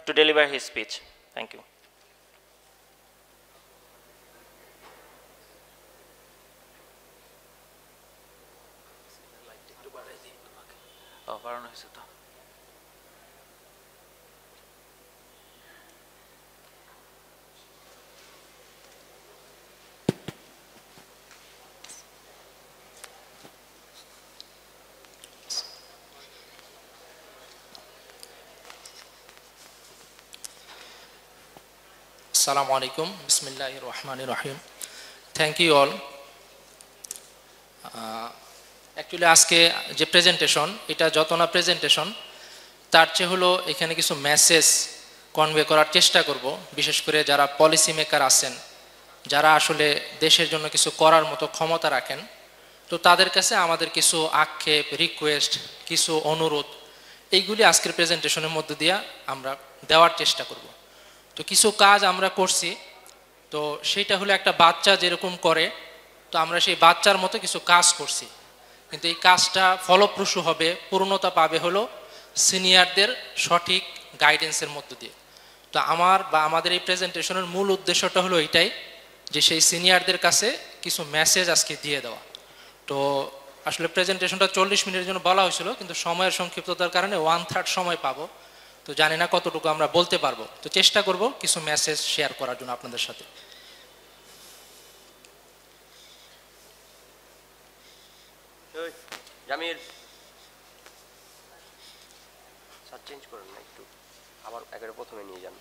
to deliver his speech. Thank you. Assalamu alaikum. Bismillahirrahmanirrahim. Thank you all. Actually আজকে যে presentation, এটা যত না প্রেজেন্টেশন তার চেয়ে হলো এখানে কিছু মেসেজ কনভে করার চেষ্টা করব, বিশেষ করে যারা পলিসি মেকার আছেন, যারা আসলে দেশের জন্য কিছু করার মতো ক্ষমতা রাখেন, তো তাদের কাছে আমাদের কিছু আক্ষেপ, রিকোয়েস্ট, কিছু অনুরোধ, এইগুলি আজকের প্রেজেন্টেশনের মধ্য দিয়ে আমরা দেওয়ার চেষ্টা করব। তো কিছু কাজ আমরা করছি, তো সেইটা হলো একটা বাচ্চা যেরকম করে, তো আমরা সেই বাচ্চার মতো কিছু কাজ করছি, কিন্তু এই কাজটা ফলপ্রসূ হবে, পূর্ণতা পাবে হলো সিনিয়রদের সঠিক গাইডেন্সের মধ্য দিয়ে। তো আমাদের এই প্রেজেন্টেশনের মূল উদ্দেশ্যটা হলো এইটাই, যে সেই সিনিয়রদের কাছে কিছু মেসেজ আজকে দিয়ে দেওয়া। তো আসলে প্রেজেন্টেশনটা 40 মিনিটের জন্য বলা হয়েছিল, কিন্তু সময়ের সংক্ষিপ্ততার কারণে 1/3 সময় পাবো, তো জানি না কতটুকু আমরা বলতে পারবো, তো চেষ্টা করব কিছু মেসেজ শেয়ার করার জন্য আপনাদের সাথে। জামির স্যার চেঞ্জ করুন না একটু, আবার একবারে প্রথমে নিয়ে যান,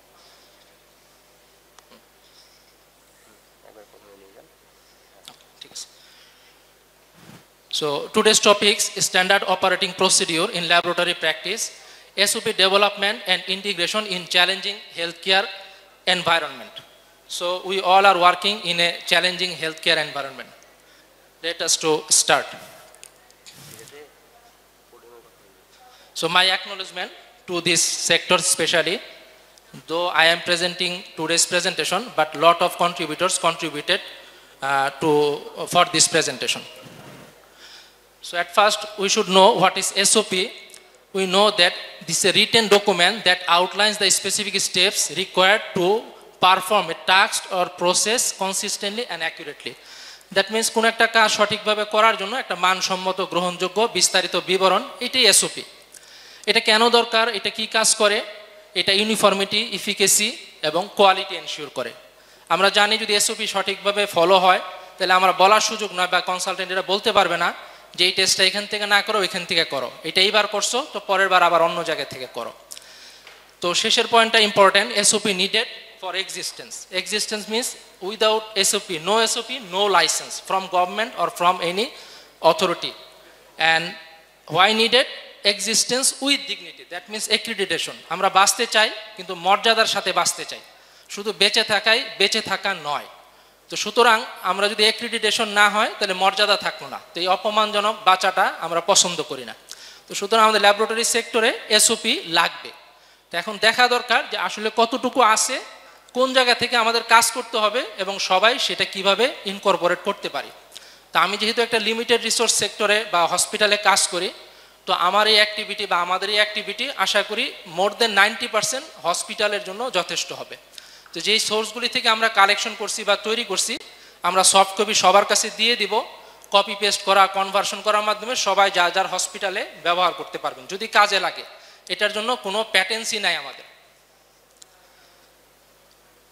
একবারে প্রথমে নিয়ে যান। ঠিক আছে। So today's topics is standard operating procedure in laboratory practice, SOP development and integration in challenging healthcare environment. So we all are working in a challenging healthcare environment. Let us to start. So my acknowledgement to this sector especially, though I am presenting today's presentation, but lot of contributors contributed for this presentation. So at first we should know what is SOP. We know that this is a written document that outlines the specific steps required to perform a task or process consistently and accurately. That means কোন একটা কাজ সঠিকভাবে করার জন্য একটা মানসম্মত, গ্রহণযোগ্য, বিস্তারিত বিবরণ, এটাই SOP। এটা কেন দরকার, এটা কি কাজ করে, এটা ইউনিফর্মিটি, এফিকেসি এবং কোয়ালিটি এনশিওর করে। আমরা জানি যদি SOP সঠিকভাবে ফলো হয়, তাহলে আমরা বলার সুযোগ নয়, বা কনসালটেন্ট এটা বলতে পারবে না যে এই টেস্টটা এখান থেকে না করো, এখান থেকে করো, এটা এইবার করছো তো পরের বার আবার অন্য জায়গা থেকে করো। তো শেষের পয়েন্টটা important, SOP needed for existence. Existence means without SOP, no license from government or from any authority. And why needed? Existence with dignity, that means accreditation. আমরা বাঁচতে চাই, কিন্তু মর্যাদার সাথে বাঁচতে চাই, শুধু বেঁচে থাকা নয়। তো সুতরাং আমরা যদি অ্যাক্রিডিটেশন না হয়, তাহলে মর্যাদা থাকলো না। তো এই অপমানজনক বাঁচাটা আমরা পছন্দ করি না। তো সুতরাং আমাদের ল্যাবরেটরি সেক্টরে SOP লাগবে। তো এখন দেখা দরকার যে আসলে কতটুকু আছে, কোন জায়গা থেকে আমাদের কাজ করতে হবে, এবং সবাই সেটা কিভাবে ইনকর্পোরেট করতে পারি। তা আমি যেহেতু একটা লিমিটেড রিসোর্স সেক্টরে বা হসপিটালে কাজ করি, তো আমার এই অ্যাক্টিভিটি বা আমাদের এই অ্যাক্টিভিটি আশা করি মোর দেন 90% হসপিটালের জন্য যথেষ্ট হবে। তো যেই সোর্সগুলি থেকে আমরা কালেকশন করছি বা তৈরি করছি, আমরা সফট কপি সবার কাছে দিয়ে দিব, কপি পেস্ট করা, কনভার্সন করার মাধ্যমে সবাই যার হসপিটালে ব্যবহার করতে পারবেন যদি কাজে লাগে। এটার জন্য কোনো প্যাটেন্সি নাই আমাদের।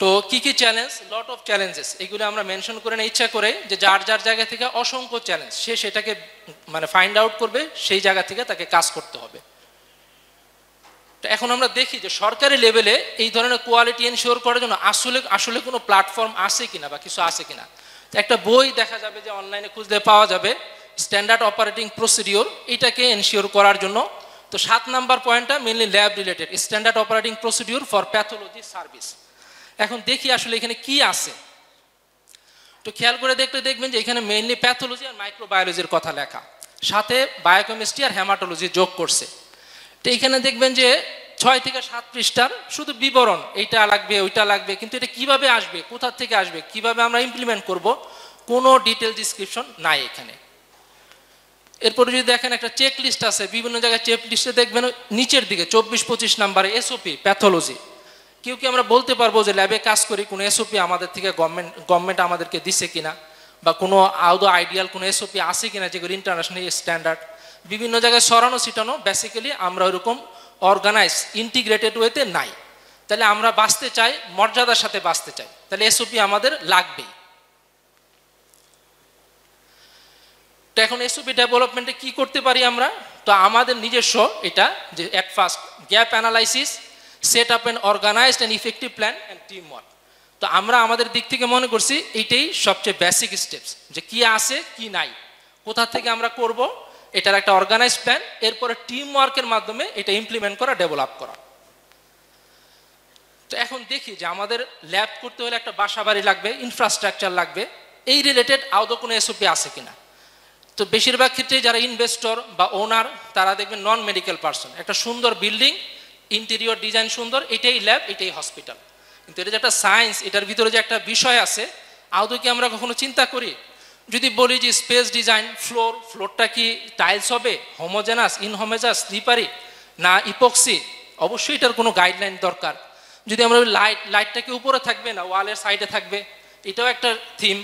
তো কি কি চ্যালেঞ্জ, লট অফ চ্যালেঞ্জেস, এগুলো আমরা মেনশন করে না ইচ্ছা করে, যে যার জায়গা থেকে অসংখ্য চ্যালেঞ্জ, সে সেটাকে মানে ফাইন্ড আউট করবে, সেই জায়গা থেকে তাকে কাজ করতে হবে। তো এখন আমরা দেখি যে সরকারি লেভেলে এই ধরনের কোয়ালিটি এনশিওর করার জন্য আসলে কোনো প্ল্যাটফর্ম আছে কিনা বা কিছু আছে কিনা। একটা বই দেখা যাবে যে অনলাইনে খুঁজলে পাওয়া যাবে, স্ট্যান্ডার্ড অপারেটিং প্রসিডিওর, এটাকে এনশিওর করার জন্য। তো 7 নাম্বার পয়েন্টটা mainly lab related, standard operating procedure for pathology service. এখন দেখি আসলে এখানে কি আছে। তো খেয়াল করে দেখবেন যে এখানে মেইনলি প্যাথোলজি আর মাইক্রোবায়োলজির কথা লেখা, সাথে বায়োকেমিস্ট্রি আর হেমাটোলজি যোগ করছে। তো এখানে দেখবেন যে 6 থেকে 7 পৃষ্ঠার শুধু বিবরণ, এইটা লাগবে ওইটা লাগবে, কিন্তু এটা কিভাবে আসবে, কোথা থেকে আসবে, কিভাবে আমরা ইমপ্লিমেন্ট করব, কোনো ডিটেল ডিসক্রিপশন নাই এখানে। এরপরে যদি দেখেন একটা চেক লিস্ট আছে, বিভিন্ন জায়গায় চেক লিস্টে দেখবেন নিচের দিকে 24-25 নাম্বারে SOP প্যাথোলজি, কেউ কি আমরা বলতে পারবো যে ল্যাবে কাজ করি কোনো এসওপি আমাদের থেকে গভর্নমেন্ট আমাদেরকে দিছে কিনা, বা কোনো আদৌ আইডিয়াল কোনো এসওপি আছে কিনা যেগুলো ইন্টারন্যাশনাল স্ট্যান্ডার্ড? বিভিন্ন জায়গায় সরানো ছিটানো, বেসিক্যালি আমরা ওইরকম অর্গানাইজ ইন্টিগ্রেটেড ওয়েতে নাই। তাহলে আমরা বাঁচতে চাই, মর্যাদার সাথে বাঁচতে চাই, তাহলে এসওপি আমাদের লাগবেই। তো এখন এসওপি ডেভেলপমেন্টে কি করতে পারি আমরা? তো আমাদের নিজস্ব এটা যে at first gap analysis, set up and organised and effective plan and teamwork. তো আমরা আমাদের দিক থেকে মনে করছি এইটাই সবচেয়ে বেসিক স্টেপস, যে কি আছে কি নাই, কোথা থেকে আমরা করব, এটার একটা অর্গানাইজ প্ল্যান, এরপরে টিম ওয়ার্কের মাধ্যমে এটা ইমপ্লিমেন্ট করা, ডেভেলপ করা। তো এখন দেখি যে আমাদের ল্যাব করতে হলে একটা বাসা বাড়ি লাগবে, ইনফ্রাস্ট্রাকচার লাগবে, এই রিলেটেড আদৌ কোনো এসওপি আছে কিনা। তো বেশিরভাগ ক্ষেত্রে যারা ইনভেস্টর বা ওনার তারা দেখবেন নন মেডিকেল পার্সন, একটা সুন্দর বিল্ডিং, ইন্টেরিয়র ডিজাইন সুন্দর, এটাই ল্যাব, এটাই হসপিটাল। কিন্তু এটা যে একটা সায়েন্স, এটার ভিতরে যে একটা বিষয় আছে, আদৌ কি আমরা কখনো চিন্তা করি? যদি বলি যে স্পেস ডিজাইন, ফ্লোরটা কি টাইলস হবে, হোমোজেনাস, ইনহোমোজেনাস, স্লিপারি না ইপক্সি, অবশ্যই এটার কোনো গাইডলাইন দরকার। যদি আমরা লাইটটা কি উপরে থাকবে না ওয়ালের সাইডে থাকবে, এটাও একটা থিম।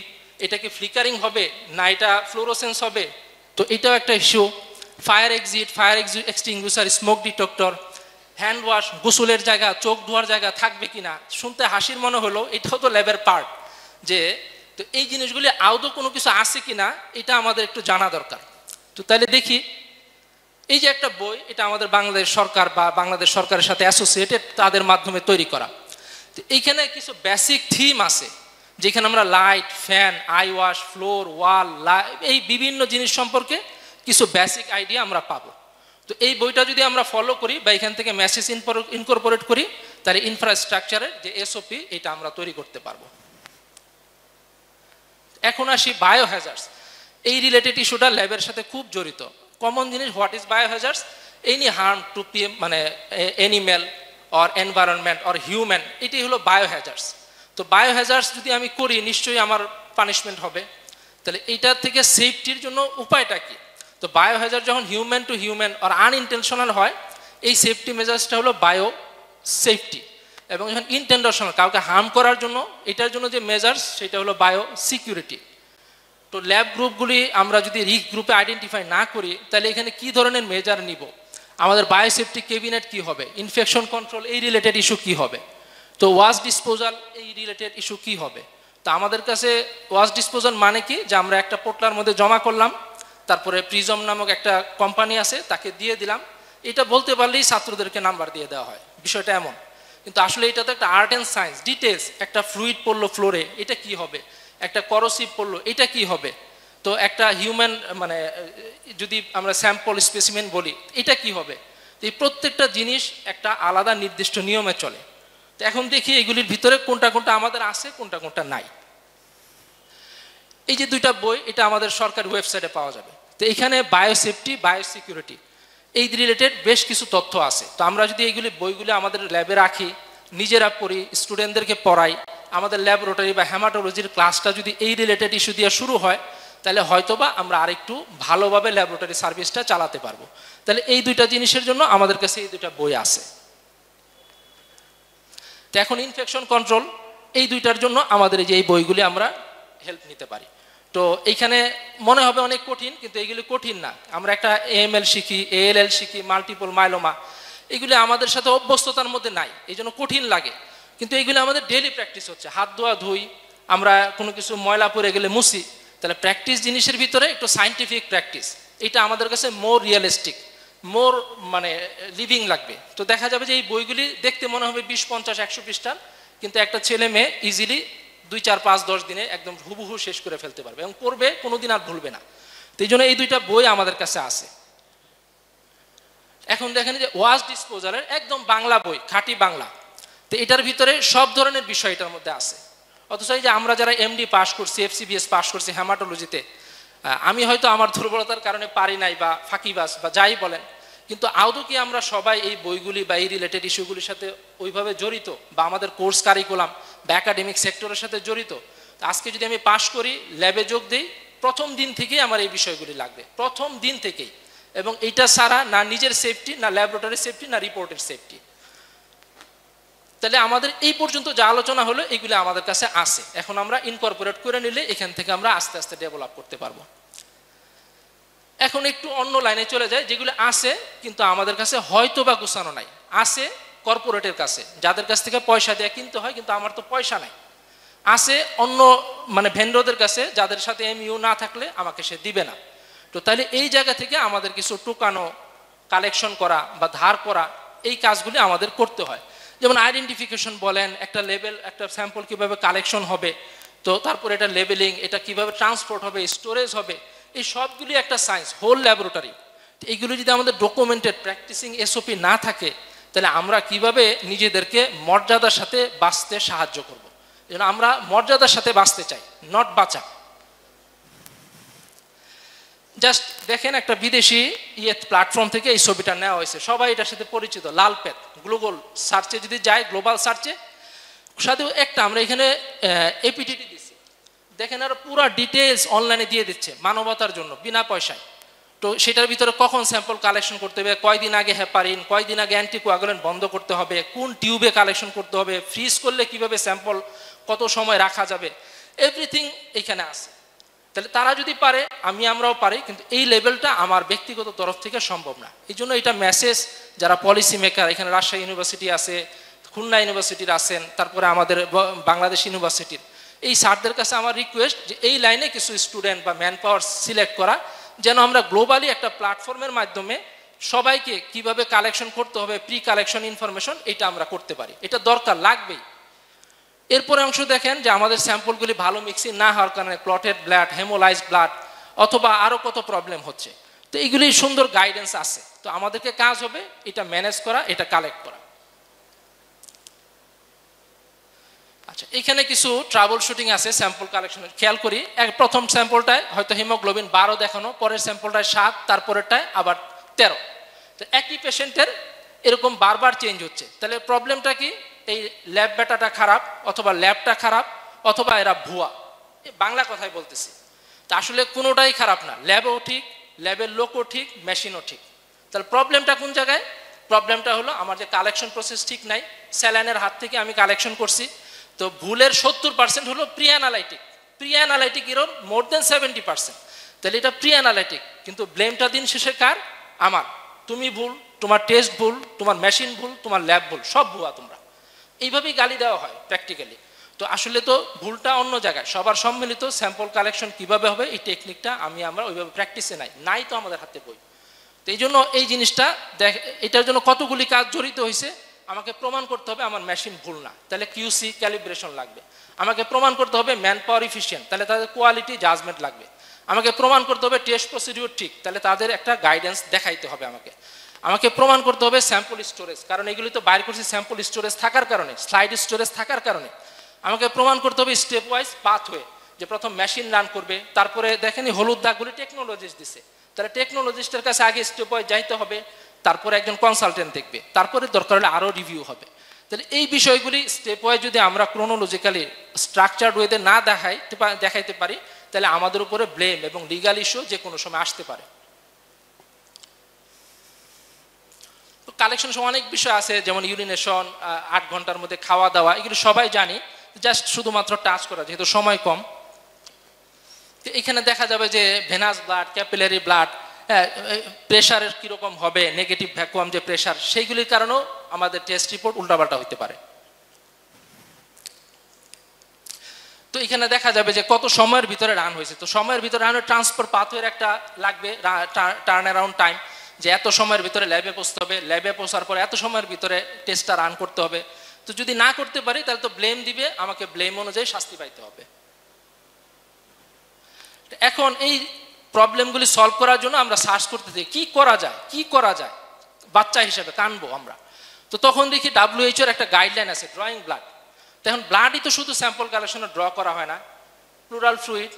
এটা কি ফ্লিকারিং হবে না এটা ফ্লোরোসেন্স হবে, তো এটাও একটা issue. Fire extinguisher, smoke detector, hand wash, গোসলের জায়গা, চোখ ধোয়ার জায়গা থাকবে কিনা। শুনতে হাসির মনে হলো, এটাও তো ল্যাবের পার্ট। যে তো এই জিনিসগুলি আদৌ কোনো কিছু আছে কিনা এটা আমাদের একটু জানা দরকার। তো তাহলে দেখি, এই যে একটা বই, এটা আমাদের বাংলাদেশ সরকার বা বাংলাদেশ সরকারের সাথে অ্যাসোসিয়েটেড, তাদের মাধ্যমে তৈরি করা। তো এইখানে কিছু বেসিক থিম আছে, যেখানে আমরা light, fan, eye wash, floor, wall, এই বিভিন্ন জিনিস সম্পর্কে কিছু বেসিক আইডিয়া আমরা পাবো। তো এই বইটা যদি আমরা ফলো করি বা এখান থেকে মেসেজ ইনকর্পোরেট করি, তাহলে ইনফ্রাস্ট্রাকচারের যে এসওপি এটা আমরা তৈরি করতে পারবো। এখন আসি বায়োহ্যাজার্ডস। এই রিলেটেড ইস্যুটা ল্যাবের সাথে খুব জড়িত। কমন জিনিস, what is biohazards? Any harm to মানে animal or environment or human, এটি হলো বায়োহ্যাজার্ডস। তো বায়োহ্যাজার্ডস যদি আমি করি, নিশ্চয়ই আমার পানিশমেন্ট হবে। তাহলে এইটার থেকে সেফটির জন্য উপায়টা কি? তো বায়োহ্যাজার্ড যখন হিউম্যান টু হিউম্যান আর আনইনটেনশনাল হয়, এই সেফটি মেজার্সটা হলো বায়ো সেফটি। এবং যখন ইনটেনশনাল, কাউকে হার্ম করার জন্য, এটার জন্য যে মেজার্স, সেটা হলো বায়ো সিকিউরিটি। তো ল্যাব গ্রুপগুলি আমরা যদি রিস্ক গ্রুপে আইডেন্টিফাই না করি, তাহলে এখানে কি ধরনের মেজার নিব? আমাদের বায়োসেফটি ক্যাবিনেট কি হবে? ইনফেকশন কন্ট্রোল, এই রিলেটেড ইস্যু কি হবে? তো ওয়াশ ডিসপোজাল, এই রিলেটেড ইস্যু কি হবে? তো আমাদের কাছে ওয়াশ ডিসপোজাল মানে কি, যে আমরা একটা পোটলার মধ্যে জমা করলাম, তারপরে প্রিজম নামক একটা কোম্পানি আছে, তাকে দিয়ে দিলাম। এটা বলতে পারলেই ছাত্রদেরকে নাম্বার দিয়ে দেওয়া হয়, বিষয়টা এমন। কিন্তু আসলে এটা তো একটা আর্ট অ্যান্ড সায়েন্স, ডিটেলস। একটা ফ্লুইড পড়লো ফ্লোরে, এটা কি হবে? একটা করোসিভ পড়লো, এটা কি হবে? তো একটা হিউম্যান মানে যদি আমরা স্যাম্পল স্পেসিমেন বলি, এটা কি হবে? তো এই প্রত্যেকটা জিনিস একটা আলাদা নির্দিষ্ট নিয়মে চলে। তো এখন দেখি এগুলির ভিতরে কোনটা কোনটা আমাদের আছে, কোনটা কোনটা নাই। এই যে দুইটা বই, এটা আমাদের সরকারি ওয়েবসাইটে পাওয়া যাবে। তো এখানে বায়োসেফটি, বায়োসিকিউরিটি, এই রিলেটেড বেশ কিছু তথ্য আছে। তো আমরা যদি এইগুলি বইগুলি আমাদের ল্যাবে রাখি, নিজেরা পড়ি, স্টুডেন্টদেরকে পড়াই, আমাদের ল্যাবরেটরি বা হ্যামাটোলজির ক্লাসটা যদি এই রিলেটেড ইস্যু দিয়ে শুরু হয়, তাহলে হয়তোবা আমরা আরেকটু ভালোভাবে ল্যাবরেটরি সার্ভিসটা চালাতে পারবো। তাহলে এই দুইটা জিনিসের জন্য আমাদের কাছে এই দুইটা বই আছে। তো এখন ইনফেকশন কন্ট্রোল, এই দুইটার জন্য আমাদের এই যে এই বইগুলি আমরা হেল্প নিতে পারি। তো এইখানে মনে হবে অনেক কঠিন, কিন্তু এইগুলি কঠিন না। আমরা একটা AML শিখি, ALL শিখি, মাল্টিপল মাইলোমা, এগুলি আমাদের সাথে অভ্যস্ততার মধ্যে নাই, এই জন্য কঠিন লাগে। কিন্তু এইগুলি আমাদের ডেইলি প্র্যাকটিস হচ্ছে। হাত ধোয়া ধুই, আমরা কোনো কিছু ময়লা পড়ে গেলে মুছি। তাহলে প্র্যাকটিস জিনিসের ভিতরে একটু সায়েন্টিফিক প্র্যাকটিস, এটা আমাদের কাছে মোর রিয়েলিস্টিক, মোর মানে লিভিং লাগবে। তো দেখা যাবে যে এই বইগুলি দেখতে মনে হবে 20, 50, 100 পৃষ্ঠার, কিন্তু একটা ছেলে মেয়ে ইজিলি 2, 4, 5, 10 দিনে একদম হুবহু শেষ করে ফেলতে পারবে এবং পড়বে, কোনোদিন আর ভুলবে না। তো এই জন্য এই দুইটা বই আমাদের কাছে আছে। এখন দেখেন যে ওয়াশ ডিসপোজালের একদম বাংলা বই, খাঁটি বাংলা। তো এটার ভিতরে সব ধরনের বিষয় এটার মধ্যে আছে। অথচ এই যে আমরা যারা MD পাস করছি, FCBS পাস করছি হ্যামাটোলজিতে, আমি হয়তো আমার দুর্বলতার কারণে পারি নাই বা ফাঁকিবাজ বা যাই বলেন, কিন্তু আদৌ কি আমরা সবাই এই বইগুলি বা এই রিলেটেড ইস্যুগুলির সাথে ওইভাবে জড়িত, বা আমাদের কোর্স কারিকুলাম বা একাডেমিক সেক্টরের সাথে জড়িত? আজকে যদি আমি পাশ করি, ল্যাবে যোগ দিই, প্রথম দিন থেকেই আমার এই বিষয়গুলি লাগবে, প্রথম দিন থেকেই। এবং এইটা ছাড়া না নিজের সেফটি, না ল্যাবরেটরি সেফটি, না রিপোর্টের সেফটি। তাহলে আমাদের এই পর্যন্ত যা আলোচনা হলো এগুলো আমাদের কাছে আছে, এখন আমরা ইনকর্পোরেট করে নিলে এখান থেকে আমরা আস্তে আস্তে ডেভেলপ করতে পারবো। এখন একটু অন্য লাইনে চলে যায়, যেগুলো আছে কিন্তু আমাদের কাছে হয়তো বা গুছানো নাই, আছে কর্পোরেটের কাছে, যাদের কাছ থেকে পয়সা দিয়ে কিনতে হয়, কিন্তু আমার তো পয়সা নাই। আছে অন্য মানে ভেন্ডরদের কাছে, যাদের সাথে এমইউ না থাকলে আমাকে সে দিবে না। তো তাহলে এই জায়গা থেকে আমাদের কিছু টুকানো, কালেকশন করা বা ধার করা, এই কাজগুলি আমাদের করতে হয়। যেমন আইডেন্টিফিকেশন বলেন, একটা লেবেল, একটা স্যাম্পল কিভাবে কালেকশন হবে, তো তারপরে এটা লেবেলিং, এটা কিভাবে ট্রান্সপোর্ট হবে, স্টোরেজ হবে, এই সবগুলি একটা সায়েন্স, হোল ল্যাবরেটরি। এইগুলো যদি আমাদের ডকুমেন্টেড প্র্যাকটিসিং এসওপি না থাকে, তাহলে আমরা কিভাবে নিজেদেরকে মর্যাদার সাথে বাঁচতে সাহায্য করব। যেন আমরা মর্যাদার সাথে বাঁচতে চাই, নট বাঁচা। জাস্ট দেখেন, একটা বিদেশি প্ল্যাটফর্ম থেকে এই ছবিটা নেওয়া হয়েছে, সবাই এটার সাথে পরিচিত, লালপেত। গ্লোবাল সার্চে যদি যাই, গ্লোবাল সার্চে সাথে একটা আমরা এখানে এপিটিটি দিচ্ছি, দেখেন আর পুরো ডিটেলস অনলাইনে দিয়ে দিচ্ছে মানবতার জন্য বিনা পয়সায়। তো সেটার ভিতরে কখন স্যাম্পল কালেকশন করতে হবে, কয়দিন আগে হেপারিন, কয়দিন আগে অ্যান্টিকোয়াগুলেন্ট বন্ধ করতে হবে, কোন টিউবে কালেকশন করতে হবে, ফ্রিজ করলে কিভাবে স্যাম্পল কত সময় রাখা যাবে, এভরিথিং এখানে আছে। তাহলে তারা যদি পারে, আমরাও পারি, কিন্তু এই লেভেলটা আমার ব্যক্তিগত তরফ থেকে সম্ভব না। এই জন্য এটা মেসেজ যারা পলিসি মেকার, এখানে রাজশাহী ইউনিভার্সিটি আছে, খুলনা ইউনিভার্সিটির আছেন, তারপরে আমাদের বাংলাদেশ ইউনিভার্সিটির, এই স্যারদের কাছে আমার রিকোয়েস্ট যে এই লাইনে কিছু স্টুডেন্ট বা ম্যান পাওয়ার সিলেক্ট করা, যেন আমরা গ্লোবালি একটা প্ল্যাটফর্মের মাধ্যমে সবাইকে কিভাবে কালেকশন করতে হবে, প্রি কালেকশন ইনফরমেশন, এটা আমরা করতে পারি। এটা দরকার লাগবেই। এরপরে অংশ দেখেন যে আমাদের স্যাম্পলগুলি ভালো মিক্সিং না হওয়ার কারণে ক্লটেড ব্লাড, হেমোলাইজ ব্লাড অথবা আরও কত প্রবলেম হচ্ছে। তো এইগুলি সুন্দর গাইডেন্স আছে, তো আমাদেরকে কাজ হবে এটা ম্যানেজ করা, এটা কালেক্ট করা। আচ্ছা, এখানে কিছু ট্রাবল শুটিং আছে স্যাম্পল কালেকশনের, খেয়াল করি। প্রথম স্যাম্পলটায় হয়তো হিমোগ্লোবিন 12 দেখানো, পরের স্যাম্পলটায় 7, তারপরেরটায় আবার 13। তো একই পেশেন্টের এরকম বারবার চেঞ্জ হচ্ছে। তাহলে প্রবলেমটা কি? এই ল্যাব ব্যাটাটা খারাপ, অথবা ল্যাবটা খারাপ, অথবা এরা ভুয়া। বাংলা কথাই বলতেছি। তা আসলে কোনোটাই খারাপ না, ল্যাবও ঠিক, ল্যাবের লোকও ঠিক, মেশিনও ঠিক। তাহলে প্রবলেমটা কোন জায়গায়? প্রবলেমটা হলো আমার যে কালেকশন প্রসেস ঠিক নাই, স্যালাইনের হাত থেকে আমি কালেকশন করছি। তো ভুলের 70% হলো pre analytic. Pre analytic error more than 70%। তাহলে এটা প্রি অ্যানালাইটিক, কিন্তু ব্লেমটা দিন শেষে কার? আমার। তুমি ভুল, তোমার টেস্ট ভুল, তোমার মেশিন ভুল, তোমার ল্যাব ভুল, সব ভুয়া তোমরা। এইভাবেই গালি দেওয়া হয় প্র্যাকটিক্যালি। তো আসলে তো ভুলটা অন্য জায়গায়। সবার সম্মিলিত স্যাম্পল কালেকশন কিভাবে হবে, এই টেকনিকটা আমরা ওইভাবে প্র্যাকটিসে নাই তো আমাদের হাতে বই। তো এই জন্য এই জিনিসটা এটার জন্য কতগুলি কাজ জড়িত হয়েছে। আমাকে প্রমাণ করতে হবে আমার মেশিন ভুল না, তাহলে কিউসি ক্যালিব্রেশন লাগবে। আমাকে প্রমাণ করতে হবে ম্যান পাওয়ার ইফিশিয়েন্ট, তাহলে তাদের কোয়ালিটি জাজমেন্ট লাগবে। আমাকে প্রমাণ করতে হবে টেস্ট প্রসিডিউর ঠিক, তাহলে তাদের একটা গাইডেন্স দেখাইতে হবে আমাকে প্রমাণ করতে হবে স্যাম্পল স্টোরেজ, কারণ এগুলি তো বাইর করছি স্যাম্পল স্টোরেজ থাকার কারণে, স্লাইড স্টোরেজ থাকার কারণে। আমাকে প্রমাণ করতে হবে স্টেপ ওয়াইজ পাথওয়ে, যে প্রথম মেশিন রান করবে, তারপরে দেখেনি হলুদ দাগগুলি টেকনোলজিস্ট দিছে, তাহলে টেকনোলজিস্টের কাছে আগে স্টেপ ওয়াইজ যাইতে হবে, তারপরে একজন কনসালটেন্ট দেখবে, তারপরে দরকার হলে আরও রিভিউ হবে। তাহলে এই বিষয়গুলি স্টেপ ওয়াইজ যদি আমরা ক্রোনোলজিক্যালি স্ট্রাকচার্ড ওয়েতে না দেখাইতে পারি, তাহলে আমাদের উপরে ব্লেম এবং লিগাল ইস্যু যে কোনো সময় আসতে পারে। কালেকশন সময় অনেক বিষয় আছে, যেমন ইউরিনেশন, 8 ঘন্টার মধ্যে খাওয়া দাওয়া, এগুলো সবাই জানি, জাস্ট শুধুমাত্র টাচ করা যেহেতু সময় কম। তো এখানে দেখা যাবে যে ভেনাস ব্লাড, ক্যাপিলারি ব্লাড, প্রেশারের কীরকম হবে, নেগেটিভ ভ্যাকুয়াম যে প্রেশার, সেইগুলির কারণেও আমাদের টেস্ট রিপোর্ট উল্টাপাল্টা হতে পারে। তো এখানে দেখা যাবে যে কত সময়ের ভিতরে রান হয়েছে। তো সময়ের ভিতরে রান ট্রান্সফার পাথওয়ের একটা লাগবে, টার্ন অ্যারাউন্ড টাইম, যে এত সময়ের ভিতরে ল্যাবে পৌঁছতে হবে, ল্যাবে পৌঁছার পরে এত সময়ের ভিতরে টেস্টটা রান করতে হবে। তো যদি না করতে পারি তাহলে তো ব্লেম দিবে, আমাকে ব্লেম অনুযায়ী শাস্তি পাইতে হবে। এখন এই প্রবলেমগুলি সলভ করার জন্য আমরা সার্চ করতে থাকি কি করা যায়, বাচ্চা হিসেবে কানবো আমরা। তো তখন দেখি WHO এর একটা গাইডলাইন আছে, ড্রয়িং ব্লাড। তখন ব্লাডই তো শুধু স্যাম্পল কালেকশনে ড্র করা হয় না, প্লুরাল ফ্লুইড,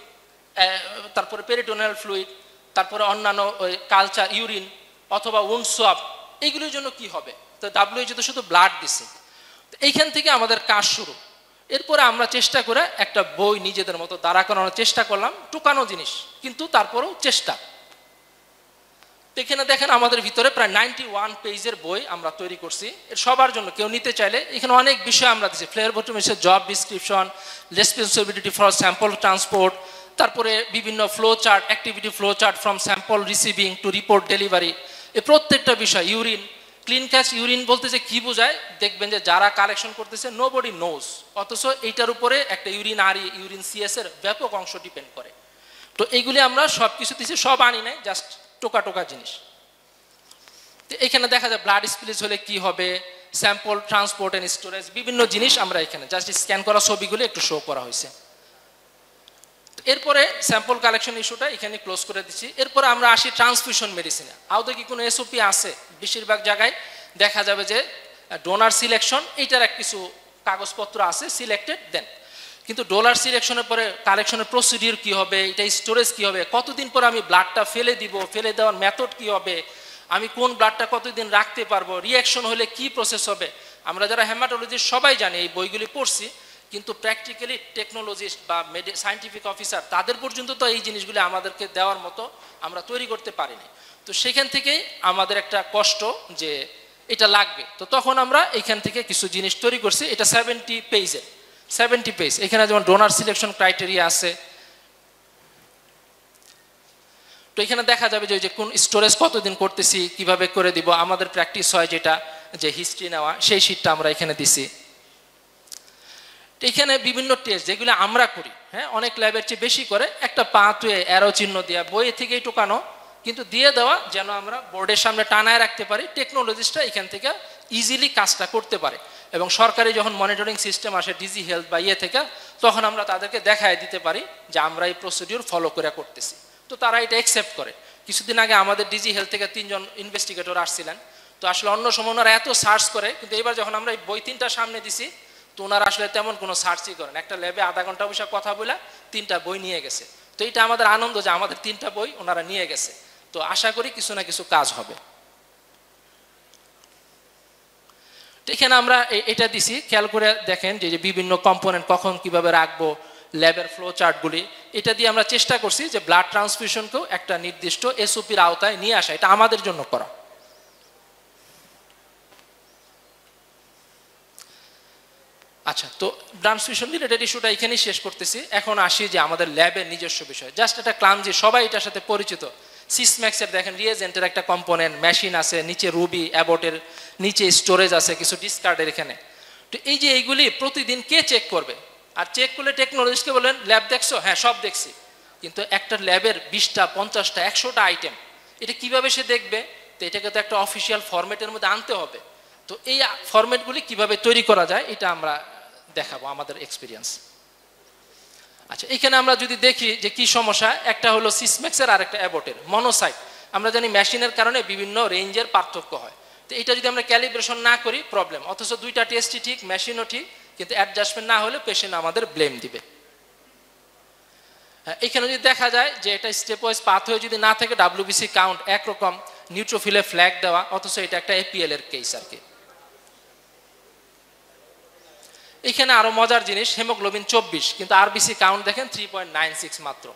তারপরে পেরিটোনিয়াল ফ্লুইড, তারপরে অন্যান্য ওই কালচার, ইউরিন অথবা উন্ড সোয়াব, এইগুলির জন্য কি হবে? তো WHO তো শুধু ব্লাড দিছে। এইখান থেকে আমাদের কাজ শুরু। এরপরে আমরা চেষ্টা করে একটা বই নিজেদের মতো দাঁড়া করানোর চেষ্টা করলাম, টুকানো জিনিস কিন্তু তারপরেও চেষ্টা। তো এখানে দেখেন আমাদের ভিতরে প্রায় 91 পেজের বই আমরা তৈরি করছি, এর সবার জন্য কেউ নিতে চাইলে। এখানে অনেক বিষয় আমরা দিচ্ছি, ফ্লেয়ার automation, job description, responsibility for sample transport, তারপরে বিভিন্ন flow chart, activity flow chart from sample receiving to report delivery, এই প্রত্যেকটা বিষয়। ইউরিন, ক্লিন ক্যাচ ইউরিন বলতে যে কী বোঝায় দেখবেন যে যারা কালেকশন করতেছে নোবডি নোজ, অথচ এইটার উপরে একটা ইউরিন আর ইউরিন সিএস এর ব্যাপক অংশ ডিপেন্ড করে। তো এইগুলি আমরা সব কিছু দিচ্ছি, সব আনি নাই, জাস্ট টোকা টোকা জিনিস। তো এখানে দেখা যায় ব্লাড স্পিলিজ হলে কি হবে, স্যাম্পল ট্রান্সপোর্ট অ্যান্ড স্টোরেজ, বিভিন্ন জিনিস আমরা এখানে জাস্ট স্ক্যান করা ছবিগুলো একটু শো করা হয়েছে। এরপরে স্যাম্পল কালেকশন ইস্যুটা এখানে ক্লোজ করে দিচ্ছি। এরপরে আমরা আসি ট্রান্সফিউশন মেডিসিনে। আদৌ কি কোনো এসওপি আছে? বেশিরভাগ জায়গায় দেখা যাবে যে ডোনার সিলেকশন, এইটার এক কিছু কাগজপত্র আছে, সিলেক্টেড দেন, কিন্তু ডোনার সিলেকশনের পরে কালেকশনের প্রসিডিউর কি হবে, এটা স্টোরেজ কি হবে, কতদিন পরে আমি ব্লাডটা ফেলে দিব, ফেলে দেওয়ার মেথড কি হবে, আমি কোন ব্লাডটা কতদিন রাখতে পারবো, রিঅ্যাকশন হলে কি প্রসেস হবে। আমরা যারা হেমাটোলজিস্ট সবাই জানি, এই বইগুলি পড়ছি, কিন্তু প্র্যাকটিক্যালি টেকনোলজিস্ট বা সায়েন্টিফিক অফিসার তাদের পর্যন্ত তো এই জিনিসগুলি আমাদেরকে দেওয়ার মতো আমরা তৈরি করতে পারিনি। তো সেখান থেকেই আমাদের একটা কষ্ট যে এটা লাগবে। তো তখন আমরা এখান থেকে কিছু জিনিস তৈরি করছি। এটা 70 পেজের, 70 পেজ। এখানে যেমন ডোনার সিলেকশন ক্রাইটেরিয়া আছে। তো এখানে দেখা যাবে যে কোন স্টোরেজ কতদিন করতেছি, কিভাবে করে দিব, আমাদের প্র্যাকটিস হয় যেটা যে হিস্ট্রি নেওয়া, সেই শিটটা আমরা এখানে দিছি। এখানে বিভিন্ন টেস্ট যেগুলো আমরা করি, হ্যাঁ, অনেক ল্যাবের চেয়ে বেশি করে, একটা পাথওয়ে অ্যারো চিহ্ন দেওয়া, বইয়ে থেকেই টোকানো, কিন্তু দিয়ে দেওয়া যেন আমরা বোর্ডের সামনে টানায় রাখতে পারি, টেকনোলজিস্টরা এখান থেকে ইজিলি কাজটা করতে পারে। এবং সরকারি যখন মনিটরিং সিস্টেম আসে ডিজি হেলথ বা ইয়ে থেকে, তখন আমরা তাদেরকে দেখায় দিতে পারি যে আমরা এই প্রসিডিউর ফলো করে করতেছি। তো তারা এটা অ্যাকসেপ্ট করে। কিছুদিন আগে আমাদের ডিজি হেলথ থেকে 3 জন ইনভেস্টিগেটর আসছিলেন। তো আসলে অন্য সময় ওনারা এত সার্চ করে, কিন্তু এবার যখন আমরা এই বই 3টা সামনে দিছি, তো ওনারা আসলে তেমন কোনো সার্চই করেন। একটা ল্যাবে আধা ঘন্টা বসে কথা বলে 3টা বই নিয়ে গেছে। তো এটা আমাদের আনন্দ যে আমাদের 3টা বই ওনারা নিয়ে গেছে। তো আশা করি কিছু না কিছু কাজ হবে। এখানে আমরা এটা দিছি, খেয়াল করে দেখেন যে বিভিন্ন কম্পোনেন্ট কখন কিভাবে রাখবো, ল্যাবের ফ্লো চার্টগুলি, এটা দিয়ে আমরা চেষ্টা করছি যে ব্লাড ট্রান্সফিউশনকেও একটা নির্দিষ্ট এসওপির আওতায় নিয়ে আসা। এটা আমাদের জন্য করা। আচ্ছা, তো ট্রান্সফিউশন রিলেটেড ইস্যুটা এখানেই শেষ করতেছি। এখন আসি যে আমাদের ল্যাবের নিজস্ব বিষয়, জাস্ট একটা ক্লামজি, সবাই এটার সাথে পরিচিত। সিসম্যাক্সের দেখেন রিয়েজেন্টের একটা কম্পোনেন্ট, মেশিন আছে, নিচে রুবি, অ্যাবটের নিচে স্টোরেজ আছে, কিছু ডিসকার্ডের এখানে। তো এই যে এইগুলি প্রতিদিন কে চেক করবে? আর চেক করলে টেকনোলজিস্টকে বলেন ল্যাব দেখছো? হ্যাঁ, সব দেখছি। কিন্তু একটা ল্যাবের 20টা, 50টা, 100টা আইটেম, এটা কিভাবে সে দেখবে? তো এটাকে তো একটা অফিসিয়াল ফরম্যাটের মধ্যে আনতে হবে। তো এই ফরম্যাটগুলি কিভাবে তৈরি করা যায় এটা আমরা দেখাবো আমাদের এক্সপিরিয়েন্স। আচ্ছা, এখানে আমরা যদি দেখি যে কি সমস্যা, একটা হলো সিসম্যাক্সের আর একটা অ্যাবটের মনোসাইট। আমরা জানি মেশিনের কারণে বিভিন্ন রেঞ্জের পার্থক্য হয়। তো এটা যদি আমরা ক্যালিব্রেশন না করি প্রবলেম, অথচ 2টা টেস্টই ঠিক, মেশিনও ঠিক, কিন্তু অ্যাডজাস্টমেন্ট না হলে পেশেন্ট আমাদের ব্লেম দিবে। এখানে যদি দেখা যায় যে এটা স্টেপ ওয়াইজ পাথওয়ে যদি না থাকে, ডাব্লিউবিসি কাউন্ট একরকম, নিউট্রোফিলে ফ্ল্যাগ দেওয়া, অথচ এটা একটা এপিএল এর কেস আর কি। এখানে আরো মজার জিনিস, হেমোগ্লোবিন 24, কিন্তু আরবিসি কাউন্ট দেখেন 3.96 মাত্র।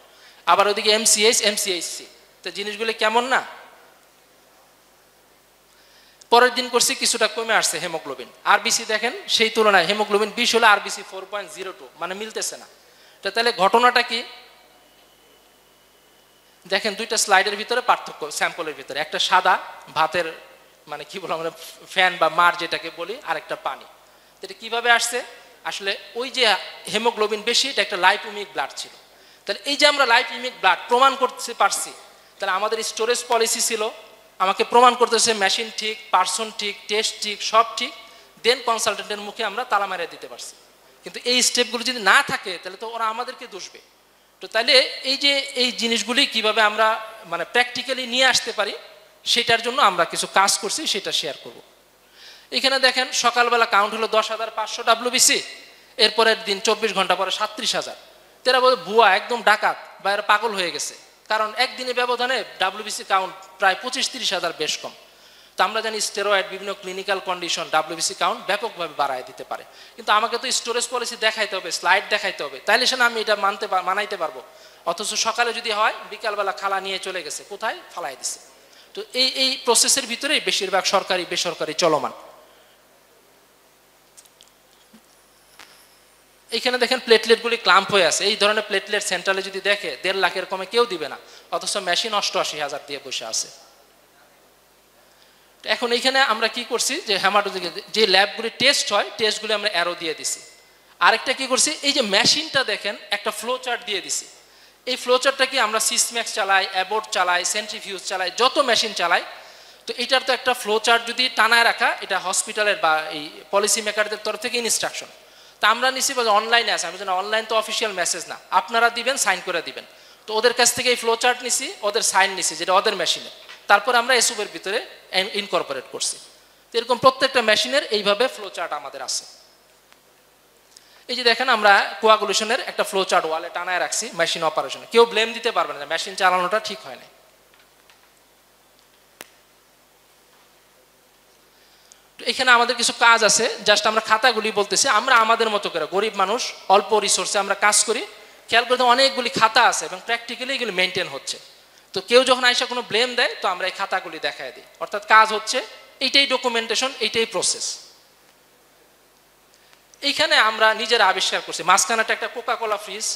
আবার ওদিকে এমসিএইচসি, তো জিনিসগুলি কেমন না? পরের দিন করছি কিছুটা কমে আসছে হেমোগ্লোবিন। আরবিসি দেখেন সেই তুলনায় হেমোগ্লোবিন 20 হলে আরবিসি 4.02, মানে মিলতেছে না। তাহলে ঘটনাটা কি দেখেন, 2টা স্লাইডের ভিতরে পার্থক্য, স্যাম্পলের ভিতরে, একটা সাদা ভাতের মানে কি বলবো আমরা ফ্যান বা মার যেটাকে বলি, আর একটা পানি। এটা কিভাবে আসছে? আসলে ওই যে হেমোগ্লোবিন বেশি, এটা একটা লাইপোমিক ব্লাড ছিল। তাহলে এই যে আমরা লাইপোমিক ব্লাড প্রমাণ করতে পারছি, তাহলে আমাদের স্টোরেজ পলিসি ছিল, আমাকে প্রমাণ করতেছে মেশিন ঠিক, পার্সন ঠিক, টেস্ট ঠিক, সব ঠিক, দেন কনসালটেন্টের মুখে আমরা তালা মারিয়ে দিতে পারছি। কিন্তু এই স্টেপগুলো যদি না থাকে, তাহলে তো ওরা আমাদেরকে দোষবে। তো তাহলে এই যে এই জিনিসগুলি কিভাবে আমরা মানে প্র্যাকটিক্যালি নিয়ে আসতে পারি, সেটার জন্য আমরা কিছু কাজ করছি, সেটা শেয়ার করব। এখানে দেখেন সকালবেলা কাউন্ট হলো 10,500 ডাব্লিউবিসি, এরপরের দিন 24 ঘন্টা পরে 37,000। তেরা বলে ভুয়া, একদম ডাকাত বা এরা পাগল হয়ে গেছে, কারণ একদিনে ব্যবধানে ডাব্লিউবিসি কাউন্ট প্রায় 25-30,000 বেশ কম। তো আমরা জানি স্টেরয়েড, বিভিন্ন ক্লিনিক্যাল কন্ডিশন ডাব্লিউবিসি কাউন্ট ব্যাপকভাবে বাড়ায় দিতে পারে। কিন্তু আমাকে তো স্টোরেজ পলিসি দেখাইতে হবে, স্লাইড দেখাইতে হবে, তাইলে সে না আমি এটা মানাইতে পারবো। অথচ সকালে যদি হয়, বিকালবেলা খালা নিয়ে চলে গেছে, কোথায় ফালাই দিছে। তো এই প্রসেসের ভিতরেই বেশিরভাগ সরকারি বেসরকারি চলমান। এইখানে দেখেন প্লেটলেটগুলি ক্লাম্প হয়ে আছে। এই ধরনের প্লেটলেট সেন্ট্রালে যদি দেখে 1.5 লাখের কমে কেউ দিবে না, অথচ মেশিন 88,000 দিয়ে বসে আছে। এখন এইখানে আমরা কি করছি যে হেমাটোলজি যে ল্যাবগুলি টেস্ট হয় টেস্টগুলি আমরা অ্যারো দিয়ে দিছি। আরেকটা কি করছি, এই যে মেশিনটা দেখেন একটা ফ্লো চার্ট দিয়ে দিছি। এই ফ্লো চার্টটা কি আমরা সিসম্যাক্স চালাই, অ্যাবোর্ট চালাই, সেন্ট্রিফিউজ চালাই, যত মেশিন চালাই, তো এটার তো একটা ফ্লো চার্ট যদি টানায় রাখা, এটা হসপিটালের বা এই পলিসি মেকারদের তরফ থেকে ইনস্ট্রাকশন। তা আমরা নিছি অনলাইনে আছে, আমি জানি অনলাইন তো অফিসিয়াল মেসেজ না, আপনারা দিবেন সাইন করে দিবেন। তো ওদের কাছ থেকে এই ফ্লো চার্ট নিছি, ওদের সাইন নিছি যেটা ওদের মেশিনে, তারপর আমরা এসুবের ভিতরে ইনকর্পোরেট করছি। তো এরকম প্রত্যেকটা মেশিনের এইভাবে ফ্লো চার্ট আমাদের আছে। এই যে দেখেন আমরা কোয়াগুলেশনের একটা ফ্লো চার্ট ওয়ালে টানায় রাখছি মেশিন অপারেশনে। কেউ ব্লেম দিতে পারবে না মেশিন চালানোটা ঠিক হয় না। এখানে আমাদের কিছু কাজ আছে, জাস্ট আমরা খাতাগুলি বলতেছি, আমরা আমাদের মতো করে গরিব মানুষ অল্প রিসোর্সে আমরা কাজ করি। খেয়াল করতে অনেকগুলি খাতা আছে এবং প্র্যাকটিক্যালি এগুলি মেনটেন হচ্ছে। তো কেউ যখন আইসা কোনো ব্লেম দেয় তো আমরা এই খাতাগুলি দেখায় দিই, অর্থাৎ কাজ হচ্ছে, এইটাই ডকুমেন্টেশন, এইটাই প্রসেস। এইখানে আমরা নিজেরা আবিষ্কার করছি, মাঝখানেটা একটা কোকাকোলা ফ্রিজ,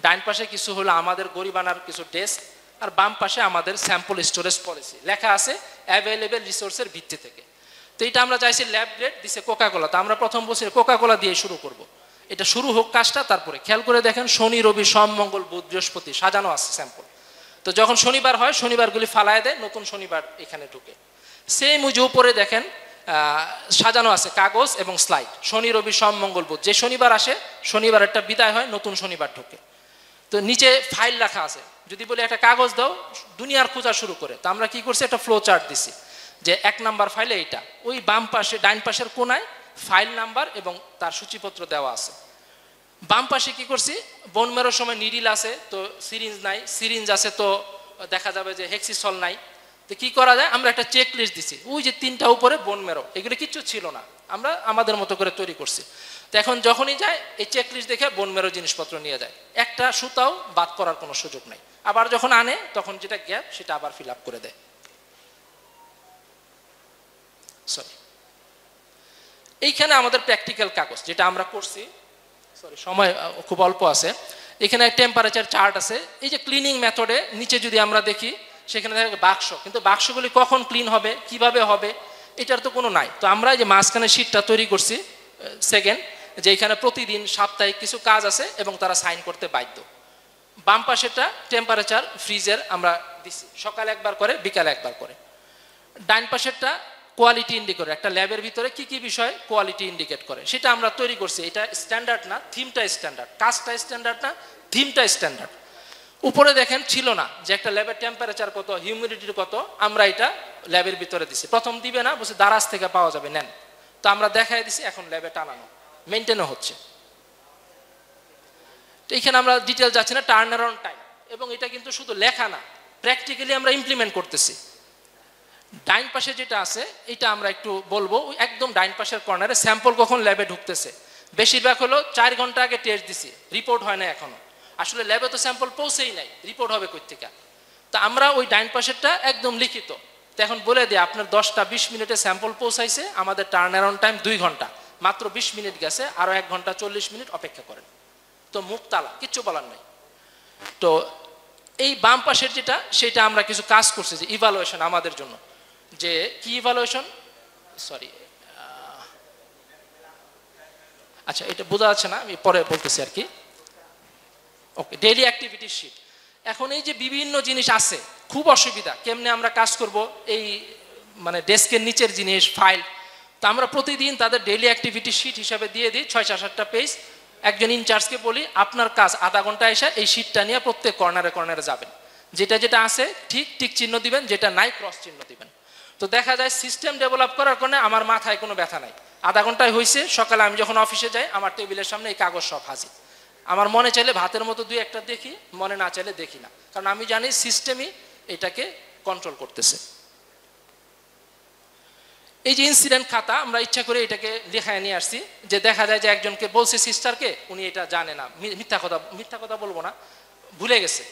ডাইন পাশে কিছু হলো আমাদের গরিবানার কিছু ডেস্ক, আর বাম পাশে আমাদের স্যাম্পল স্টোরেজ পলিসি লেখা আছে অ্যাভেলেবেল রিসোর্সের ভিত্তি থেকে। তো এটা আমরা চাইছি ল্যাব গ্রেড দিছে কোকাকোলা, তো আমরা প্রথম বলছি কোকাকোলা দিয়ে শুরু করব, এটা শুরু হোক কাজটা। তারপরে খেয়াল করে দেখেন শনি রবি সোম মঙ্গল বুধ বৃহস্পতি সাজানো আছে স্যাম্পল। তো যখন শনিবার হয় শনিবারগুলি ফালায় দেয়, নতুন শনিবার এখানে ঢুকে। সেম ওই যে উপরে দেখেন সাজানো আছে কাগজ এবং স্লাইড, শনি রবি সোম মঙ্গল বুধ, যে শনিবার আসে শনিবার একটা বিদায় হয়, নতুন শনিবার ঢুকে। তো নিচে ফাইল রাখা আছে, যদি বলি একটা কাগজ দাও দুনিয়ার খোঁজা শুরু করে। তো আমরা কি করছি একটা ফ্লো চার্ট দিছি যে 1 নাম্বার ফাইলে এইটা, ওই বাম পাশে ডাইন পাশের কোনায় ফাইল নাম্বার এবং তার সূচিপত্র দেওয়া আছে। বাম পাশে কি করছি, বোন মেরোর সময় নিডিল আছে তো সিরিঞ্জ নাই, সিরিঞ্জ আছে তো দেখা যাবে যে হেক্সিসল নাই। তো কি করা যায়, আমরা একটা চেক লিস্ট দিছি, ওই যে 3টা উপরে বোন মেরো, এগুলো কিচ্ছু ছিল না, আমরা আমাদের মতো করে তৈরি করছি। তো এখন যখনই যায় এই চেক লিস্ট দেখে বোন মেরো জিনিসপত্র নিয়ে যায়, একটা সুতাও বাদ করার কোনো সুযোগ নাই। আবার যখন আনে তখন যেটা গ্যাপ সেটা আবার ফিল আপ করে দেয়। সরি, এইখানে আমাদের প্র্যাকটিক্যাল কাগজ যেটা আমরা করছি, সরি সময় খুব অল্প আছে। এখানে টেম্পারেচার চার্ট আছে। এই যে ক্লিনিং মেথডে নিচে যদি আমরা দেখি সেখানে থাকে বাক্স, কিন্তু বাক্সগুলি কখন ক্লিন হবে কিভাবে হবে এটার তো কোনো নাই। তো আমরা যে মাঝখানে শীটটা তৈরি করছি সেকেন্ড, যে এখানে প্রতিদিন সাপ্তাহিক কিছু কাজ আছে এবং তারা সাইন করতে বাধ্য। বাম পাশেটা টেম্পারেচার ফ্রিজের আমরা দিছি, সকালে একবার করে বিকালে একবার করে। ডাইন পাশেরটা কোয়ালিটি ইন্ডিকেটর, একটা ল্যাবের ভিতরে কি কি বিষয় কোয়ালিটি ইন্ডিকেট করে সেটা আমরা তৈরি করছি। এটা স্ট্যান্ডার্ড না, থিমটা স্ট্যান্ডার্ড, কাজটা স্ট্যান্ডার্ড না, থিমটা স্ট্যান্ডার্ড। উপরে দেখেন ছিল না যে একটা ল্যাবের টেম্পারেচার কত, হিউমিডিটি কত, আমরা এটা ল্যাবের ভিতরে দিছি। প্রথম দিবে না, বলছে দারাজ থেকে পাওয়া যাবে, নেন। তো আমরা দেখাই দিছি, এখন ল্যাবে টানানো মেনটেনও হচ্ছে। তো এখানে আমরা ডিটেল যাচ্ছি না, টার্ন অ্যারাউন্ড টাইম, এবং এটা কিন্তু শুধু লেখা না, প্র্যাকটিক্যালি আমরা ইমপ্লিমেন্ট করতেছি। ডাইন পাশে যেটা আছে এটা আমরা একটু বলবো, একদম ডাইন পাশের কর্নারে স্যাম্পল কখন ল্যাবে ঢুকতেছে, বেশিরভাগ হলো 4 ঘন্টা আগে টেস্ট দিছি, রিপোর্ট হয় না এখনো। আসলে ল্যাবে তো স্যাম্পল পৌঁছেই নাই, রিপোর্ট হবে কই থেকে? তা আমরা ওই ডাইন পাশেরটা একদম লিখিত। তো এখন বলে দিই আপনার 10টা 20 মিনিটে স্যাম্পল পৌঁছাইছে, আমাদের টার্ন অ্যারাউন্ড টাইম 2 ঘন্টা, মাত্র 20 মিনিট গেছে, আরো 1 ঘন্টা 40 মিনিট অপেক্ষা করেন। তো মুখ তালা, কিচ্ছু বলার নাই। তো এই বাম পাশের যেটা সেটা আমরা কিছু কাজ করছি যে ইভালুয়েশন আমাদের জন্য, যে কি ইভালুয়েশন, সরি আচ্ছা এটা বোঝা যাচ্ছে না, আমি পরে বলতেছি আর কি। ওকে, ডেইলি অ্যাক্টিভিটি শিট। এখন এই যে বিভিন্ন জিনিস আছে, খুব অসুবিধা কেমনে আমরা কাজ করব, এই মানে ডেস্কের নিচের জিনিস ফাইল। তো আমরা প্রতিদিন তাদের ডেইলি অ্যাক্টিভিটি শিট হিসাবে দিয়ে দিই 6-7টা পেজ। একজন ইনচার্জকে বলি আপনার কাজ আধা ঘন্টা এসে এই শিটটা নিয়ে প্রত্যেক কর্নারে কর্নারে যাবেন, যেটা যেটা আছে ঠিক টিক চিহ্ন দিবেন, যেটা নাই ক্রস চিহ্ন দিবেন। তো দেখা যায় সিস্টেম ডেভেলপ করার কারণে আমার মাথায় কোনো ব্যথা নাই, আধা ঘন্টায় হয়েছে। সকালে আমি যখন অফিসে যাই আমার টেবিলের সামনে এই কাগজ সব হাজির। আমার মনে চাইলে ভাতের মতো 2-1টা দেখি, মনে না চাইলে দেখি না, কারণ আমি জানি সিস্টেমই এটাকে কন্ট্রোল করতেছে। এই যে ইনসিডেন্ট খাতা আমরা ইচ্ছা করে এটাকে লেখায় নিয়ে আসছি, যে দেখা যায় যে একজনকে বলছে সিস্টারকে, উনি এটা জানে না, মিথ্যা কথা বলবো না, ভুলে গেছে।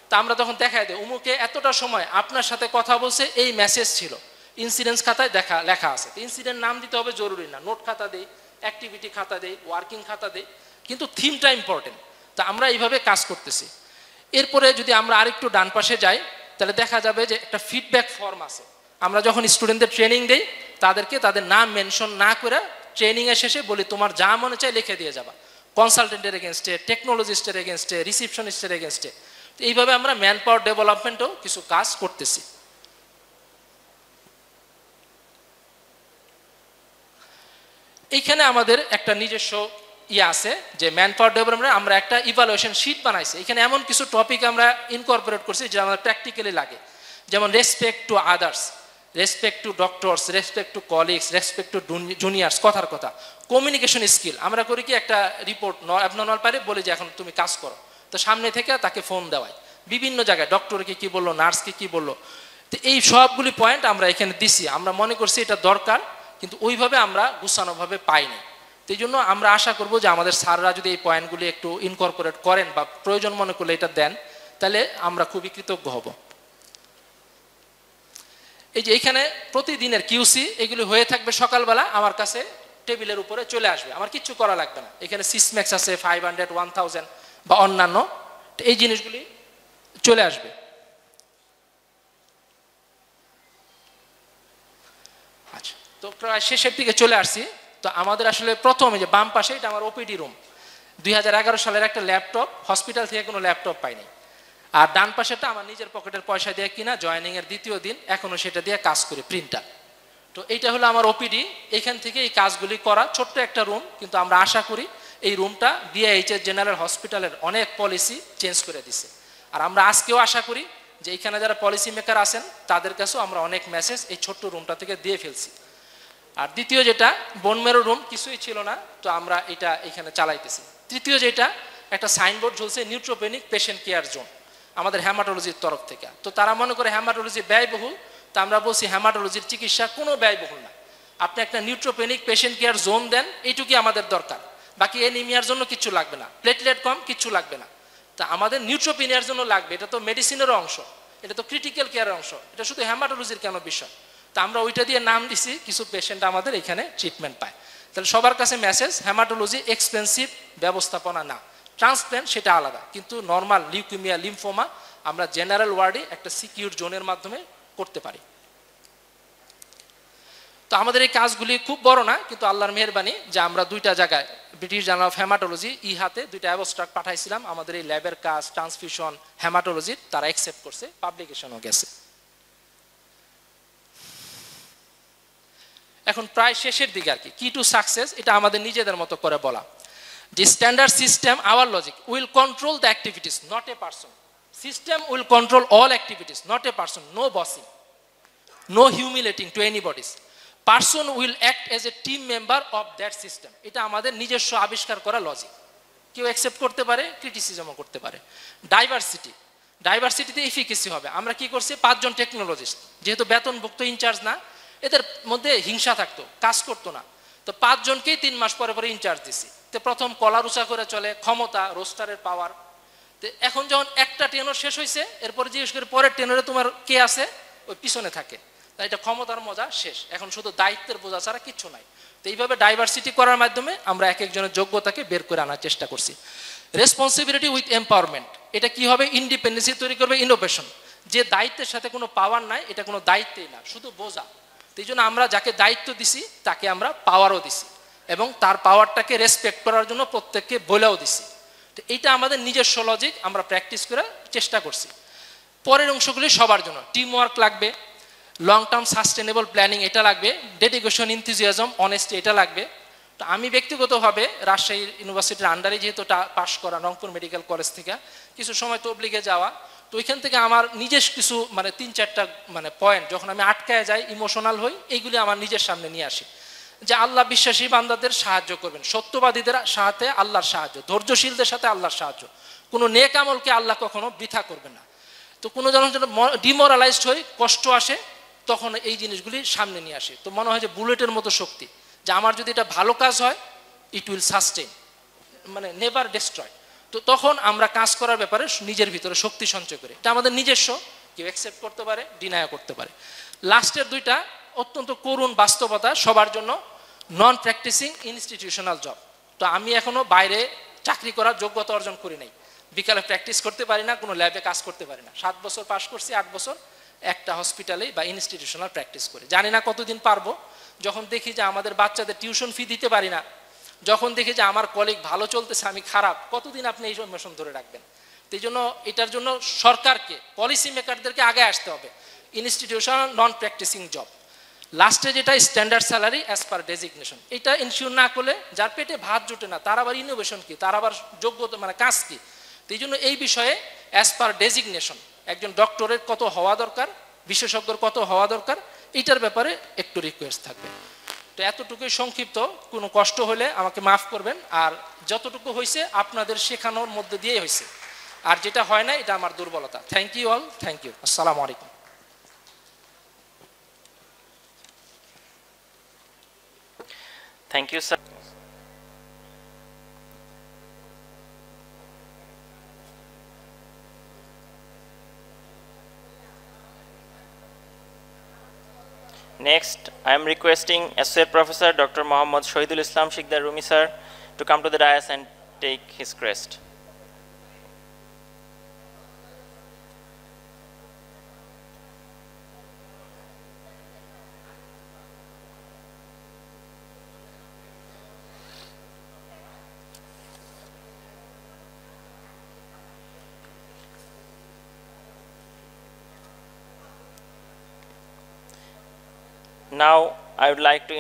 তা আমরা তখন দেখাই দিই অমুকে এতটা সময় আপনার সাথে কথা বলছে, এই মেসেজ ছিল, ইনসিডেন্স খাতায় লেখা আছে। তো ইনসিডেন্ট নাম দিতে হবে জরুরি না, নোট খাতা দেই, অ্যাক্টিভিটি খাতা দেই, ওয়ার্কিং খাতা দেই, কিন্তু থিমটা ইম্পর্টেন্ট। তা আমরা এইভাবে কাজ করতেছি। এরপরে যদি আমরা আরেকটু ডান পাশে যাই, তাহলে দেখা যাবে যে একটা ফিডব্যাক ফর্ম আছে। আমরা যখন স্টুডেন্টদের ট্রেনিং দেই, তাদেরকে তাদের নাম মেনশন না করে ট্রেনিংয়ের শেষে বলি তোমার যা মনে চায় লিখে দিয়ে যাবা, কনসালটেন্টের এগেনস্টে, টেকনোলজিস্টের এগেনস্টে, রিসিপশনিস্টের এগেনস্টে। তো এইভাবে আমরা ম্যান পাওয়ার ডেভেলপমেন্টও কিছু কাজ করতেছি। এইখানে আমাদের একটা নিজস্ব আছে যে ম্যান পাওয়ার ডেভেলপমেন্ট আমরা একটা ইভালুয়েশন শিট বানাইছি। এখানে এমন কিছু টপিক আমরা ইনকর্পোরেট করছি যেটা আমাদের প্র্যাকটিক্যালি লাগে, যেমন respect to others, respect to doctors, respect to colleagues, respect to juniors, কথার কথা, কমিউনিকেশন স্কিল। আমরা করি কি একটা রিপোর্ট অ্যাবনর্মাল পারে বলি যে এখন তুমি কাজ করো, তো সামনে থেকে তাকে ফোন দেওয়ায় বিভিন্ন জায়গায় ডক্টরকে কি বললো, নার্সকে কি বললো। তো এই সবগুলি পয়েন্ট আমরা এখানে দিছি। আমরা মনে করছি এটা দরকার, কিন্তু ওইভাবে আমরা গুছানোভাবে পাইনি। এই জন্য আমরা আশা করব যে আমাদের স্যাররা যদি এই পয়েন্টগুলি একটু ইনকর্পোরেট করেন বা প্রয়োজন মনে করলে এটা দেন, তাহলে আমরা খুবই কৃতজ্ঞ হব। এই যে এইখানে প্রতিদিনের কিউসি এগুলি হয়ে থাকবে সকালবেলা আমার কাছে টেবিলের উপরে চলে আসবে, আমার কিচ্ছু করা লাগবে না। এখানে সিসম্যাক্স আছে 500, 1000 বা অন্যান্য, এই জিনিসগুলি চলে আসবে। আচ্ছা, তো প্রায় শেষের দিকে চলে আসছি। তো আমাদের আসলে প্রথমে যে বাম পাশে এটা আমার ওপিডি রুম, 2011 সালের একটা ল্যাপটপ, হসপিটাল থেকে কোনো ল্যাপটপ পাইনি। আর ডান পাশেটা আমার নিজের পকেটের পয়সা দিয়ে কিনা, জয়েনিং এর দ্বিতীয় দিন, এখনো সেটা দিয়ে কাজ করি, প্রিন্টার। তো এইটা হলো আমার ওপিডি, এখান থেকে এই কাজগুলি করা, ছোট্ট একটা রুম, কিন্তু আমরা আশা করি এই রুমটা বিআইএইচএস জেনারেল হসপিটালের অনেক পলিসি চেঞ্জ করে দিছে। আর আমরা আজকেও আশা করি যে এখানে যারা পলিসি মেকার আছেন তাদের কাছেও আমরা অনেক মেসেজ এই ছোট্ট রুমটা থেকে দিয়ে ফেলছি। আর দ্বিতীয় যেটা বোনমেরো রুম, কিছুই ছিল না, তো আমরা এটা এখানে চালাইতেছি। তৃতীয় যেটা একটা সাইনবোর্ড ঝুলছে, নিউট্রোপেনিক পেশেন্ট কেয়ার জোন, আমাদের হ্যামাটোলজির তরফ থেকে। তো তারা মনে করে হ্যামাটোলজি ব্যয়বহুল, তো আমরা বলছি হ্যামাটোলজির চিকিৎসা কোনো ব্যয়বহুল না, আপনি একটা নিউট্রোপেনিক পেশেন্ট কেয়ার জোন দেন, এইটুকুই আমাদের দরকার, বাকি এনিমিয়ার জন্য কিচ্ছু লাগবে না, প্লেটলেট কম কিচ্ছু লাগবে না। তা আমাদের নিউট্রোপেনিয়ার জন্য লাগবে, এটা তো মেডিসিনেরও অংশ, এটা তো ক্রিটিক্যাল কেয়ারের অংশ, এটা শুধু হ্যামাটোলজির কেন বিষয়। তা আমরা ওইটা দিয়ে নাম দিছি, কিছু পেশেন্ট আমাদের এখানে ট্রিটমেন্ট পায়। তাহলে সবার কাছে মেসেজ, হ্যামাটোলজি এক্সপেন্সিভ ব্যবস্থাপনা না, ট্রান্সপ্ল্যান্ট সেটা আলাদা, কিন্তু নর্মাল লিউকেমিয়া, লিম্ফোমা আমরা জেনারেল ওয়ার্ডে একটা সিকিউর জোনের মাধ্যমে করতে পারি। তো আমাদের এই কাজগুলি খুব বড় না, কিন্তু আল্লাহর মেহেরবানি যে আমরা দুইটা জায়গায় ব্রিটিশ জার্নাল অফ হ্যামাটোলজি ইহাতে দুইটা অ্যাবস্ট্রাক্ট পাঠাইছিলাম, আমাদের এই ল্যাবের কাজ ট্রান্সফিউশন হ্যামাটোলজির, তারা অ্যাকসেপ্ট করছে, পাবলিকেশনও গেছে। এখন প্রায় শেষের দিকে আর কি, কি টু সাকসেস, এটা আমাদের নিজেদের মতো করে বলা যে standard system our logic will control the activities not a person, system will control all activities not a person, no bossing, no humiliating to anybody's, person will act as a team member of that system. এটা আমাদের নিজস্ব আবিষ্কার করা logic, কেউ accept করতে পারে, ক্রিটিসিজমও করতে পারে। ডাইভার্সিটি, ডাইভার্সিটিতে এফিকেসি হবে। আমরা কি করছি, 5 জন টেকনোলজিস্ট, যেহেতু বেতনভুক্ত ইনচার্জ না, এদের মধ্যে হিংসা থাকতো, কাজ করতো না, তো 5 জনকেই 3 মাস পরে পরে ইনচার্জ দিছি। তো প্রথম কলার উঁচা করে চলে, ক্ষমতা, রোস্টারের পাওয়ার। তো এখন যখন একটা টেনর শেষ হয়েছে, এরপরে জিজ্ঞেস করে পরের টেনরে তোমার কে আছে, ওই পিছনে থাকে। তাই এটা ক্ষমতার মজা শেষ, এখন শুধু দায়িত্বের বোঝা ছাড়া কিচ্ছু নাই। তো এইভাবে ডাইভার্সিটি করার মাধ্যমে আমরা এক একজনের যোগ্যতাকে বের করে আনার চেষ্টা করছি। রেসপন্সিবিলিটি উইথ এম্পাওয়ারমেন্ট, এটা কি হবে, ইন্ডিপেন্ডেন্সি তৈরি করবে, ইনোভেশন। যে দায়িত্বের সাথে কোনো পাওয়ার নাই, এটা কোনো দায়িত্বই না, শুধু বোঝা। এই জন্য আমরা যাকে দায়িত্ব দিছি তাকে আমরা পাওয়ারও দিছি, এবং তার পাওয়ারটাকে রেসপেক্ট করার জন্য প্রত্যেককে বলেও দিছি। তো এইটা আমাদের নিজস্ব লজিক, আমরা প্র্যাকটিস করার চেষ্টা করছি। পরের অংশগুলি সবার জন্য, টিম ওয়ার্ক লাগবে, লং টার্ম সাস্টেনেবল প্ল্যানিং এটা লাগবে, ডেডিকেশন, ইনথুজিয়াজম, অনেস্টি এটা লাগবে। তো আমি ব্যক্তিগতভাবে রাজশাহী ইউনিভার্সিটির আন্ডারে যেহেতু পাশ করা, রংপুর মেডিকেল কলেজ থেকে কিছু সময় তবলিগে যাওয়া, তো ওইখান থেকে আমার নিজের কিছু 3-4টা পয়েন্ট যখন আমি আটকায় যাই, ইমোশনাল হই, এইগুলি আমার নিজের সামনে নিয়ে আসি। যে আল্লাহ বিশ্বাসী বান্দাদের সাহায্য করবেন, সত্যবাদীদের সাথে আল্লাহর সাহায্য, ধৈর্যশীলদের সাথে আল্লাহর সাহায্য, কোনো নেক আমলকে আল্লাহ কখনো বৃথা করবেন না। তো কোনো যখন ডিমোরালাইজড হই, কষ্ট আসে, তখন এই জিনিসগুলি সামনে নিয়ে আসে। তো মনে হয় যে বুলেটের মতো শক্তি, যে আমার যদি এটা ভালো কাজ হয়, it will sustain, never destroy. তো তখন আমরা কাজ করার ব্যাপারে নিজের ভিতরে শক্তি সঞ্চয় করি, এটা আমাদের নিজস্ব, কেউ অ্যাকসেপ্ট করতে পারে, ডিনায় করতে পারে। লাস্টের দুইটা অত্যন্ত করুণ বাস্তবতা সবার জন্য, নন প্র্যাকটিসিং ইনস্টিটিউশনাল জব। তো আমি এখনো বাইরে চাকরি করার যোগ্যতা অর্জন করি নাই, বিকালে প্র্যাকটিস করতে পারি না, কোনো ল্যাবে কাজ করতে পারি না। 7 বছর পাশ করছি, 8 বছর একটা হসপিটালে বা ইনস্টিটিউশনাল প্র্যাকটিস করি, জানি না কতদিন পারবো। যখন দেখি যে আমাদের বাচ্চাদের টিউশন ফি দিতে পারি না, যখন দেখি যে আমার কলিগ ভালো চলতেছে আমি খারাপ, কতদিন আপনি এই ইনফরমেশন ধরে রাখবেন? এই জন্য এটার জন্য সরকারকে, পলিসি মেকারদেরকে আগে আসতে হবে। ইনস্টিটিউশনাল নন প্র্যাকটিসিং জব, লাস্টে যেটা standard salary as per designation, এটা ইনশিওর না করলে যার পেটে ভাত জোটে না, তার আবার ইনোভেশন কি, তার আবার যোগ্যতা মানে কাজ কি। এই জন্য এই বিষয়ে অ্যাজ পার ডেজিগনেশন একজন ডক্টরের কত হওয়া দরকার, বিশেষজ্ঞর কত হওয়া দরকার, এইটার ব্যাপারে একটু রিকোয়েস্ট থাকবে। তো এতটুকুই সংক্ষিপ্ত, কোনো কষ্ট হলে আমাকে মাফ করবেন। আর যতটুকু হয়েছে আপনাদের শেখানোর মধ্যে দিয়েই হয়েছে, আর যেটা হয় না এটা আমার দুর্বলতা। Thank you all, thank you, আসসালামু আলাইকুম। Thank you, sir. Next, I am requesting Associate Professor Dr. Mohammad Shahidul Islam Shikdar Rumi sir to come to the dais and take his crest. Now, I would like to